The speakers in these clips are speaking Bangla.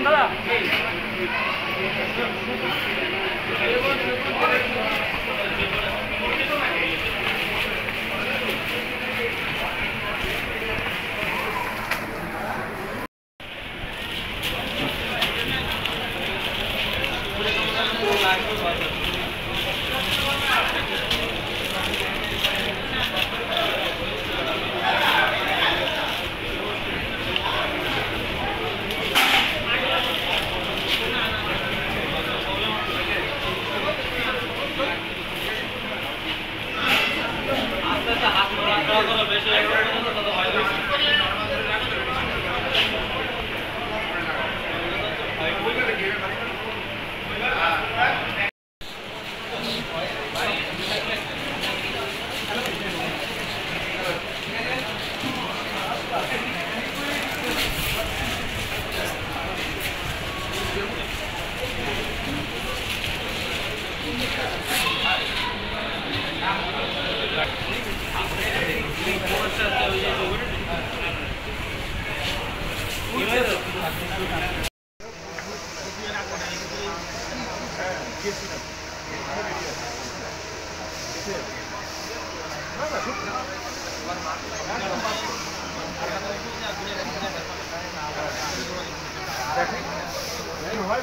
দাদা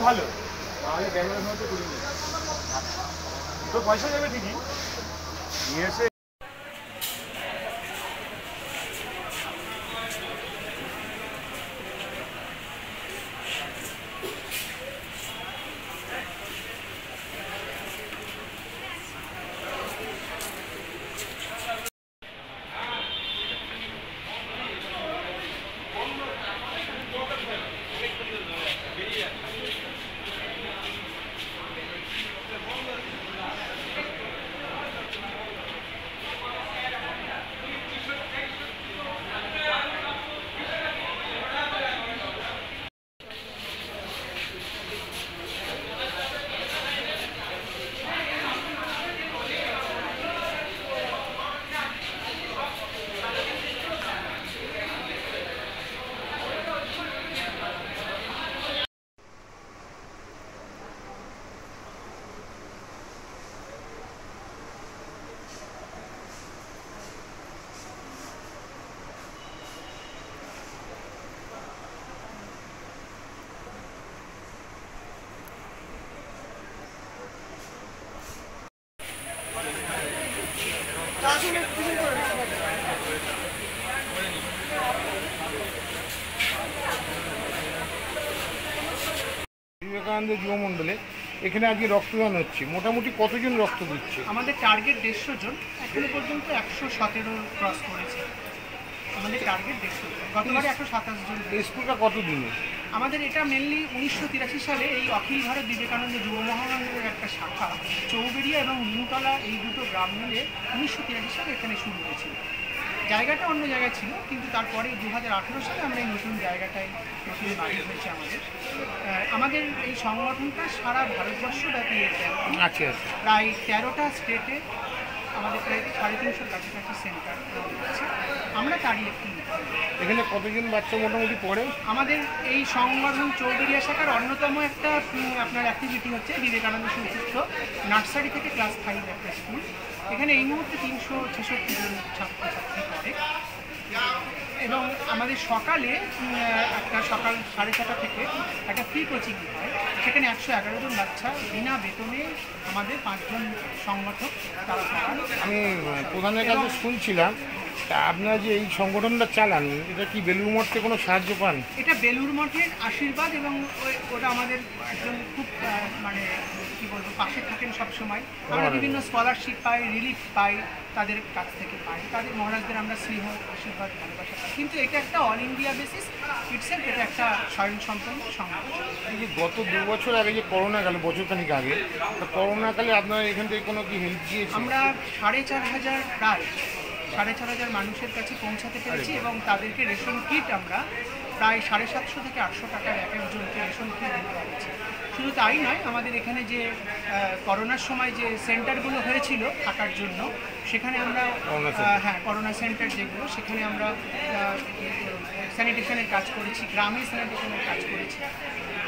ভালো তো পয়সা যাবে ঠিকই নিয়ে এসে বিবেকানন্দ যুব মণ্ডলে এখানে আজকে রক্তদান হচ্ছে। মোটামুটি কতজন রক্ত দিচ্ছে? আমাদের টার্গেট 150 জন, এখনো পর্যন্ত 117 ক্রস করেছে। আমাদের টার্গেট 150 জন, গতবারে 127 জন। স্কুলটা কত দিনে? আমাদের এটা মেনলি 1983 সালে এই অখিল ভারত বিবেকানন্দ যুব মহামণ্ডলের একটা শাখা চৌবেড়িয়া এবং নিমতলা এই দুটো গ্রাম মিলে 1983 সালে এখানে শুরু হয়েছিল। জায়গাটা অন্য জায়গায় ছিল, কিন্তু তারপরে 2018 সালে আমরা এই নতুন জায়গাটায় নতুন বাড়ি হয়েছে আমাদের এই সংগঠনটা সারা ভারতবর্ষব্যাপী আছে। প্রায় 13টা স্টেটে আমাদের প্রায় 350 কাছাকাছি সেন্টার আছে। আমরা তারই একটি। এখানে কতজন বাচ্চা মোটামুটি পড়ে? আমাদের এই সংগঠন চৌবেড়িয়া শাখার অন্যতম একটা আপনার অ্যাক্টিভিটি হচ্ছে বিবেকানন্দ সংযুক্ত নার্সারি থেকে ক্লাস 5 একটা স্কুল। এখানে এই মুহূর্তে 366 জন ছাত্রছাত্রী পড়ে এবং আমাদের সকালে একটা সকাল 6:30 থেকে একটা ফ্রি কোচিং হয়। সেখানে 111 জন বাচ্চা বিনা বেতনে আমাদের 5 জন সংগঠক তারা পড়ান। আমি প্রধানের কাছে শুনছিলাম, তা আপনারা যে এই সংগঠনটা চালান, এটা কি বেলুড় মঠ থেকে কোনো সাহায্য পান? এটা বেলুড় মঠের আশীর্বাদ এবং ওটা আমাদের একজন খুব মানে কী বলবো পাশে থাকেন সবসময়। আমরা বিভিন্ন স্কলারশিপ পাই, রিলিফ পাই, তাদের কাছ থেকে পাই, তাদের মহারাজদের আমরা স্নেহ আশীর্বাদ ভালোবাসা পাই। কিন্তু এটা একটা অল ইন্ডিয়া বেসিস ইটসেলফ, এটা একটা স্বয়ংসম্পন্ন সংগঠন। এই যে গত 2 বছর আগে যে করোনা গেল, বছরখানিক আগে, করোনাকালে আপনারা এখান থেকে কোনো কি হেল্প দিয়েছেন? আমরা 4,500 প্রায় 4,500 মানুষের কাছে পৌঁছাতে পেরেছি এবং তাদেরকে রেশন কিট আমরা প্রায় 750 থেকে 800 টাকার এক একজনকে রেশন কিনে দেওয়া হয়েছে। শুধু তাই নয়, আমাদের এখানে যে করোনার সময় যে সেন্টারগুলো হয়েছিল থাকার জন্য, সেখানে আমরা করোনা সেন্টার যেগুলো, সেখানে আমরা স্যানিটেশনের কাজ করেছি, গ্রামে স্যানিটেশনের কাজ করেছি,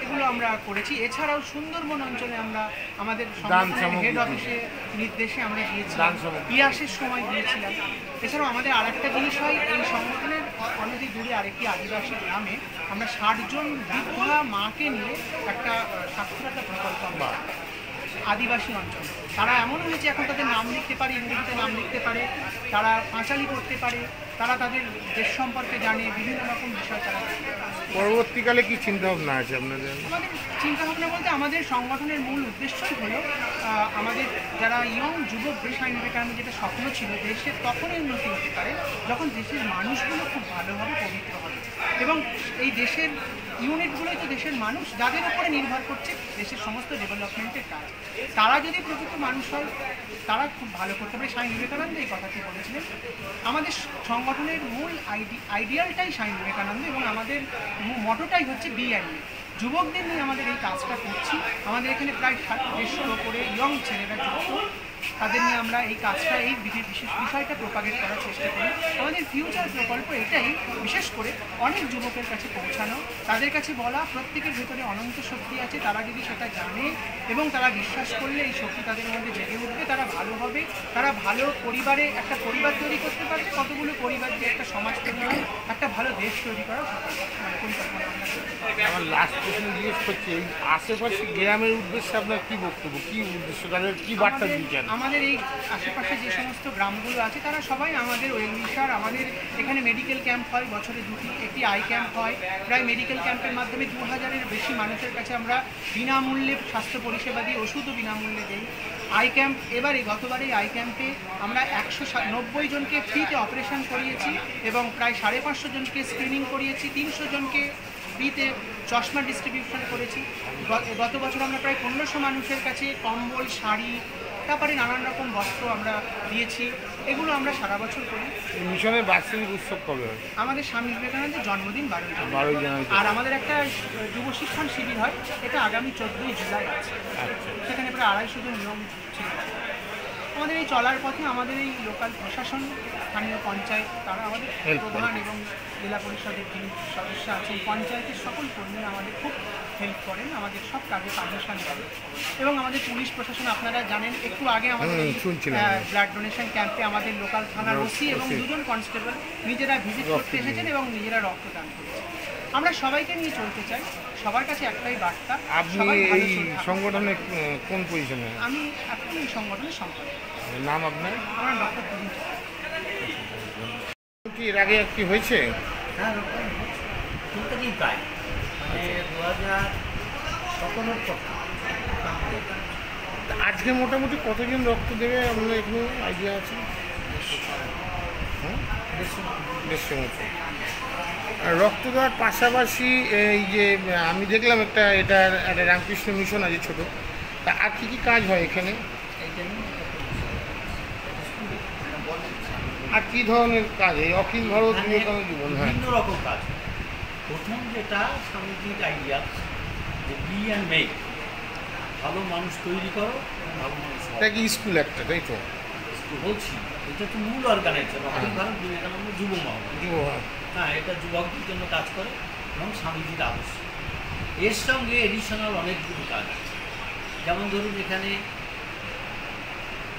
এগুলো আমরা করেছি। এছাড়াও সুন্দরবন অঞ্চলে আমরা আমাদের হেড অফিসে নির্দেশে আমরা গিয়েছিলাম, ইয়াসের সময় গিয়েছিলাম। এছাড়াও আমাদের আরেকটা জিনিস হয়, এই সংগঠনের অনেক দূরে আরেকটি আদিবাসী গ্রামে আমরা 60 জন বৃদ্ধা মাকে নিয়ে একটা সাক্ষরতা প্রকল্প আমরা আদিবাসী অঞ্চল। তারা এমন হয়েছে এখন তাদের নাম লিখতে পারে, ইংরেজিতে নাম লিখতে পারে, তারা পাঁচালি করতে পারে, তারা তাদের দেশ সম্পর্কে জানে, বিভিন্ন রকম বিষয় তারা। পরবর্তীকালে কি চিন্তা ভাবনা আছে আপনাদের? আমাদের চিন্তা ভাবনা বলতে আমাদের সংগঠনের মূল উদ্দেশ্যই হলো আমাদের যারা ইয়ং যুবক, স্বামী বিবেকানন্দের যেটা স্বপ্ন ছিল দেশের তখনই উন্নতি হতে পারে যখন দেশের মানুষগুলো খুব ভালোভাবে পবিত্র হবে, এবং এই দেশের ইউনিটগুলোই তো দেশের মানুষ, যাদের উপরে নির্ভর করছে দেশের সমস্ত ডেভেলপমেন্টের কাজ। তারা যদি প্রকৃত মানুষ হয় তারা খুব ভালো করতে পারে। স্বামী বিবেকানন্দ এই কথাটি বলেছিলেন। আমাদের সংগঠনের মূল আইডিয়ালটাই স্বামী বিবেকানন্দ, এবং আমাদের মটোটাই হচ্ছে বি অ্যান্ড মে। যুবকদের নিয়ে আমাদের এই কাজটা করছি। আমাদের এখানে প্রায় 150-র ওপরে ইয়ং ছেলেরা যুক্ত, তাদের নিয়ে আমরা এই কাজটা, এই বিশেষ বিষয়টা প্রোপাগেট করার চেষ্টা করি। আমাদের ফিউচার প্রকল্প এটাই, বিশেষ করে অনেক যুবকের কাছে পৌঁছানো, তাদের কাছে বলা প্রত্যেকের ভেতরে অনন্ত শক্তি আছে, তারা যদি সেটা জানে এবং তারা বিশ্বাস করলে এই শক্তি তাদের মধ্যে জেগে উঠবে, তারা ভালো হবে, তারা ভালো পরিবারে একটা পরিবার তৈরি করতে পারবে, কতগুলো পরিবার দিয়ে একটা সমাজ তৈরি হয়, একটা ভালো দেশ তৈরি করার পরিকল্পনা আমরা করি। আমার লাস্ট প্রশ্ন জিজ্ঞেস করছি, এই আশেপাশে গ্রামের উদ্দেশ্যে আপনার কী বক্তব্য, কী উদ্দেশ্য, তাদের কী বার্তা দিচ্ছেন? আমাদের এই আশেপাশে যে সমস্ত গ্রামগুলো আছে তারা সবাই আমাদের ওয়েলউইশার। আমাদের এখানে মেডিকেল ক্যাম্প হয় বছরে 2টি, একটি আই ক্যাম্প হয়। প্রায় মেডিকেল ক্যাম্পের মাধ্যমে 2000-এর বেশি মানুষের কাছে আমরা বিনামূল্যে স্বাস্থ্য পরিষেবা দিই, ওষুধও বিনামূল্যে দিই। আই ক্যাম্প গতবারে আই ক্যাম্পে আমরা 190 জনকে ফ্রিতে অপারেশন করিয়েছি এবং প্রায় 550 জনকে স্ক্রিনিং করিয়েছি, 300 জনকে ফ্রিতে চশমা ডিস্ট্রিবিউশন করেছি। গত বছর আমরা প্রায় 1500 মানুষের কাছে কম্বল, শাড়ি, তারপরে নানান রকম বস্ত্র আমরা দিয়েছি। এগুলো আমরা সারা বছর করি। মিশনের বার্ষিক উৎসব কবে হয়? আমাদের স্বামী বিবেকানন্দের জন্মদিন 12 জানুয়ারি, আর আমাদের একটা যুব শিক্ষণ শিবির হয়, এটা আগামী 14ই জুলাই আছে। সেখানে প্রায় 250 জন নিয়ম ছিল। আমাদের এই চলার পথে আমাদের এই লোকাল প্রশাসন, স্থানীয় পঞ্চায়েত, তারা আমাদের প্রধান এবং জেলা পরিষদের যিনি সদস্য আছেন, পঞ্চায়েতের সকল কর্মীরা আমাদের খুব হেল্প করেন, আমাদের সব কাজে পারমিশন করেন। এবং আমাদের পুলিশ প্রশাসন, আপনারা জানেন একটু আগে আমাদের ব্লাড ডোনেশন ক্যাম্পে আমাদের লোকাল থানার ওসি এবং 2 জন কনস্টেবল নিজেরা ভিজিট করতে এসেছেন এবং নিজেরা রক্তদান করেছেন। আমরা সবাইকে নিয়ে চলতে চাই, সবার কাছে একটাই বার্তা। আপনি এই সংগঠনে কোন পজিশনে? আমি এখন এই সংগঠনের সম্পাদক। নাম আপনার? আমার ডক্টর প্রবীণ। কি এর আগে কি হয়েছে? হ্যাঁ, তিনটা দিন প্রায়, মানে 2017 পর। আজকে মোটামুটি কতজন রক্ত দেবে আপনার এখানে আইডিয়া আছে? 150 মতো। আর রক্ত দেওয়ার পাশাপাশি এই যে আমি দেখলাম একটা রামকৃষ্ণ মিশন আছে ছোট, তা আর কী কী কাজ হয় এখানে? আর কী ধরনের কাজ এই অখিল ভারত বিবেকানন্দ জীবন? বিভিন্ন রকম কাজ। প্রথম যেটা সামগ্রিক আইডিয়া যে বি অ্যান্ড মেক, ভালো মানুষ তৈরি করো, ভালো মানুষ। এটা কি স্কুল একটা, তাই তো? বলছি এটা তো মূল অর্গানাইজেশন অখিল ভারত বিবেকানন্দ যুব মহল। হ্যাঁ, এটা যুবকদের জন্য কাজ করে এবং স্বামীজির আদর্শ। এর সঙ্গে এডিশনাল অনেকগুলো কাজ আছে। যেমন ধরুন এখানে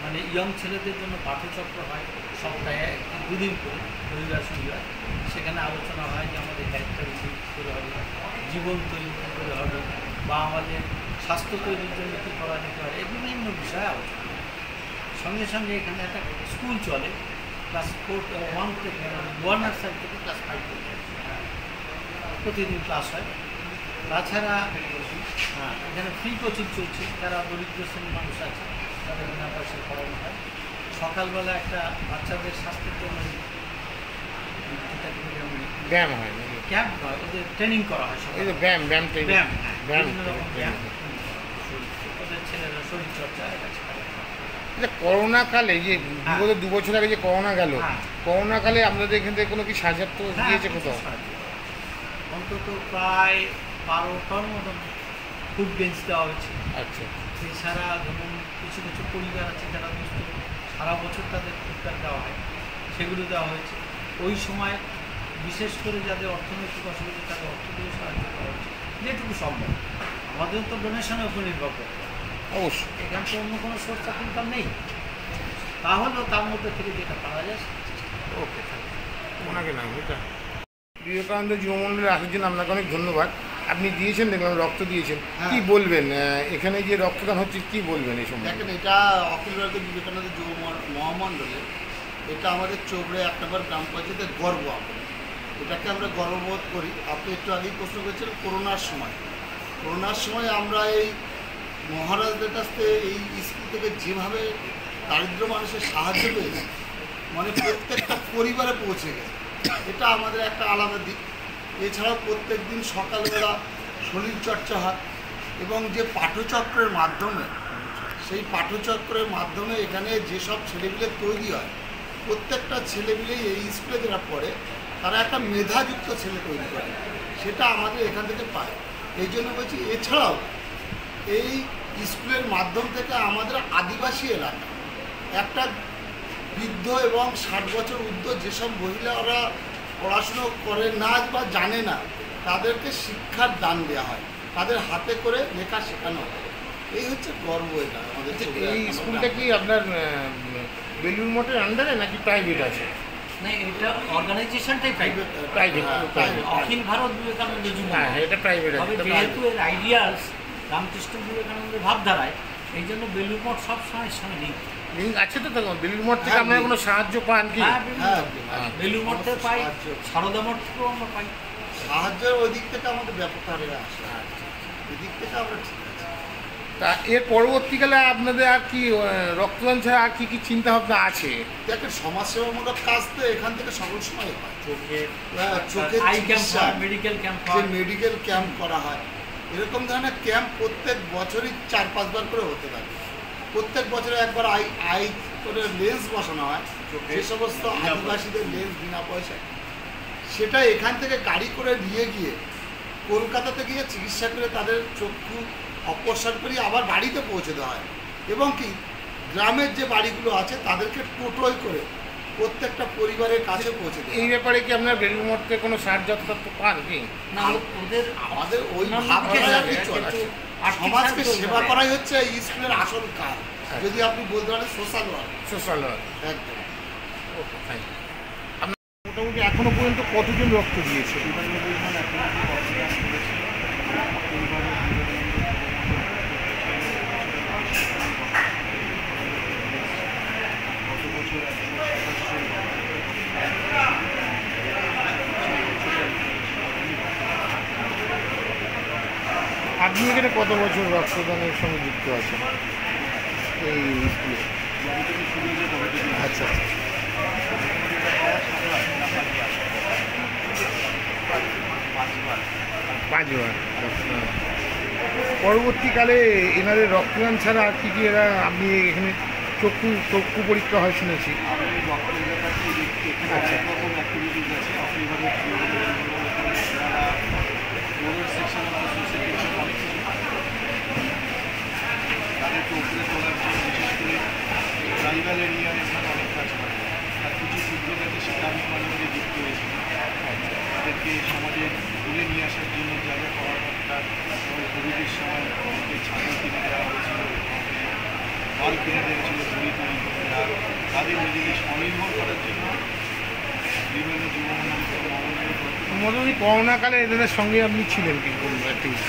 মানে ইয়ং ছেলেদের জন্য পাঠচক্র হয় সপ্তাহে 2 দিন করে, রবিবার শনিবার। সেখানে আলোচনা হয় যে আমাদের ক্যারেক্টার করে হবে, জীবন তৈরি করে হবে, বা আমাদের স্বাস্থ্য তৈরির জন্য কী করা যেতে পারে, এই বিভিন্ন বিষয়ে আলোচনা। সঙ্গে সঙ্গে এখানে একটা স্কুল চলে, ক্লাস 1 থেকে 1 নার্সারি থেকে ক্লাস 5 পর্যন্ত প্রতিদিন ক্লাস হয়। তাছাড়া এখানে ফ্রি কোচিং চলছে, যারা দরিদ্র শ্রেণীর মানুষ আছে তাদের বিনা পয়সায় পড়ানো হয়। সকালবেলা একটা বাচ্চাদের স্বাস্থ্যের জন্য ব্যায়াম হয়, ক্যাম্প হয়, ওদের ট্রেনিং করা হয়। বিভিন্ন রকম ব্যায়াম, ওদের ছেলেরা শরীরচর্চা। করোনাকালে যে বিগত 2 বছর আগে যে করোনা গেল, করোনাকালে আপনাদের এখান থেকে কোনো কি সাহায্য দিয়েছে কোথাও? অন্তত প্রায় 12 টন মতন ফুড বেঞ্চ দেওয়া হয়েছে। আচ্ছা, এছাড়া যেমন কিছু কিছু পরিবার আছে যারা দুস্থ, সারা বছর তাদের ফুডপ্যাক দেওয়া হয়, সেগুলো দেওয়া হয়েছে। ওই সময় বিশেষ করে যাদের অর্থনৈতিক অসুবিধা তাদের অর্থ দিয়ে সাহায্য করা হচ্ছে যেটুকু সম্ভব। আমাদের তো ডোনেশনের উপর নির্ভর করে, অবশ্যই। এখানে তো অন্য কোনো সোর্স অফ ইনকাম নেই, তাহলেও তার মধ্যে থেকে যেটা পারা যায়। ওকে, ওনাকে নাম এটা বিবেকানন্দ যুবমণ্ডলে আসার জন্য আপনাকে অনেক ধন্যবাদ। আপনি দিয়েছেন, দেখলাম রক্ত দিয়েছেন, কি বলবেন এখানে যে রক্তদান হচ্ছে, কি বলবেন এই সময়? দেখেন, এটা অখিল ভারতীয় বিবেকানন্দ যুব মহামণ্ডলে এটা আমাদের চোপড়ে 1 নম্বর গ্রাম পঞ্চায়েতের গর্ব। এটাকে আমরা গর্ববোধ করি। আপনি একটু আগেই প্রশ্ন করেছিলেন করোনার সময় আমরা এই মহারাজদের কাছ থেকে এই স্কুল থেকে যেভাবে দারিদ্র মানুষের সাহায্য পেয়েছি, মানে প্রত্যেকটা পরিবারে পৌঁছে গেছে, এটা আমাদের একটা আলাদা দিক। এছাড়াও প্রত্যেক দিন সকালবেলা শরীরচর্চা হয় এবং যে পাঠচক্রের মাধ্যমে, সেই পাঠচক্রের মাধ্যমে এখানে যেসব ছেলেপিলে তৈরি হয়, প্রত্যেকটা ছেলেপিলেই এই স্কুলে যারা পড়ে তারা একটা মেধাযুক্ত ছেলে তৈরি করে, সেটা আমাদের এখান থেকে পায়। এই জন্য বলছি, এছাড়াও এই স্কুলের মাধ্যম থেকে আমাদের আদিবাসী এলাকা একটা বৃদ্ধ এবং 60 বছর ঊর্ধ্ব যেসব মহিলারা পড়াশুনো করে না বা জানে না, তাদেরকে শিক্ষার দান দেওয়া হয়, তাদের হাতে করে লেখা শেখানো হয়। এই হচ্ছে গর্ব এটা আমাদের। এই স্কুলটা কি আপনার বেলুড় মঠের আন্ডারে নাকি প্রাইভেট আছে? না, এটা অর্গানাইজেশনটাই প্রাইভেট, প্রাইভেট। অখিল ভারত বিবেকানন্দ যুব। হ্যাঁ, এটা প্রাইভেট তবে আছে। যেহেতু এর আইডিয়াস রামকৃষ্ণ বিবেকানন্দের ভাবধারায়, এই জন্য বেলুড় মঠ সব সময়ের সঙ্গে নেই। লিঙ্ক আছে তো, তখন বেলুড় মঠ থেকে আপনারা কোনো সাহায্য পান কি? বেলুড় মঠ থেকে পাই, সারদা মঠ থেকেও আমরা পাই সাহায্যের ওই দিক থেকে আমাদের ব্যাপক হারে আসে, ওই দিক থেকে আমরা ঠিক আছে। তা এর পরবর্তীকালে আপনাদের আর কি রক্তদান ছাড়া আর কি কি চিন্তা ভাবনা আছে? দেখেন, সমাজসেবামূলক কাজ তো এখান থেকে সকল সময় হয়। চোখের আই ক্যাম্প, মেডিকেল ক্যাম্প, যে মেডিকেল ক্যাম্প করা হয়, এরকম ধরনের ক্যাম্প প্রত্যেক বছরই 4-5 বার করে হতে থাকে। প্রত্যেক বছরে একবার আই করে লেন্স বসানো হয়, যে সমস্ত আদিবাসীদের লেন্স বিনা পয়সায়, সেটা এখান থেকে গাড়ি করে নিয়ে গিয়ে কলকাতাতে গিয়ে চিকিৎসা করে তাদের চক্ষু অপারেশন করিয়ে আবার বাড়িতে পৌঁছে দেওয়া হয়। এবং কি গ্রামের যে বাড়িগুলো আছে তাদেরকে টোটোয় করে প্রত্যেকটা পরিবারের কাছে পৌঁছে দেয়। এই ব্যাপারে কি আপনার বেলুড় মঠ থেকে কোনো সাহায্য পান কি? না, ওদের আমাদের ওই ভাবনাটাই চলে। সমাজকে সেবা করাই হচ্ছে এই স্কুলের আসল কাজ। যদি আপনি বলতে পারেন সোশ্যাল ওয়ার্ক। সোশ্যাল ওয়ার্ক, একদম। ওকে, থ্যাংক ইউ। আপনার মোটামুটি এখনো পর্যন্ত কতজন রক্ত দিয়েছে? আপনি এখানে কত বছর রক্তদানের সঙ্গে যুক্ত আছেন এই স্কুলে? আচ্ছা, 5 বার। পরবর্তীকালে এনাদের রক্তদান ছাড়া আর কি কি এরা, আপনি এখানে চক্ষু পরীক্ষা হয় শুনেছি। আচ্ছা, তাদেরকে উপরে তোলার জন্য বিশেষ করে ট্রাইবাল এরিয়ার এখানে অনেক কাজ করে। আর কিছু ক্ষুদ্র কাজে সেটা আমি মাঝে মাঝে যুক্ত হয়েছি। তাদেরকে সমাজে তুলে নিয়ে আসার জন্য যা যা করা দরকার, যেমন কোভিডের সময় অনেকে ছাগল কিনে দেওয়া হয়েছিল, মাল কিনে দেওয়া হয়েছিল, দড়ি তৈরি করে দেওয়া, তাদের নিজেদের স্বনির্ভর করার জন্য বিভিন্ন যুব মন্ডল মোটামুটি করোনাকালে এদের সঙ্গে আপনি ছিলেন কি কোনো অ্যাক্টিভিটিস?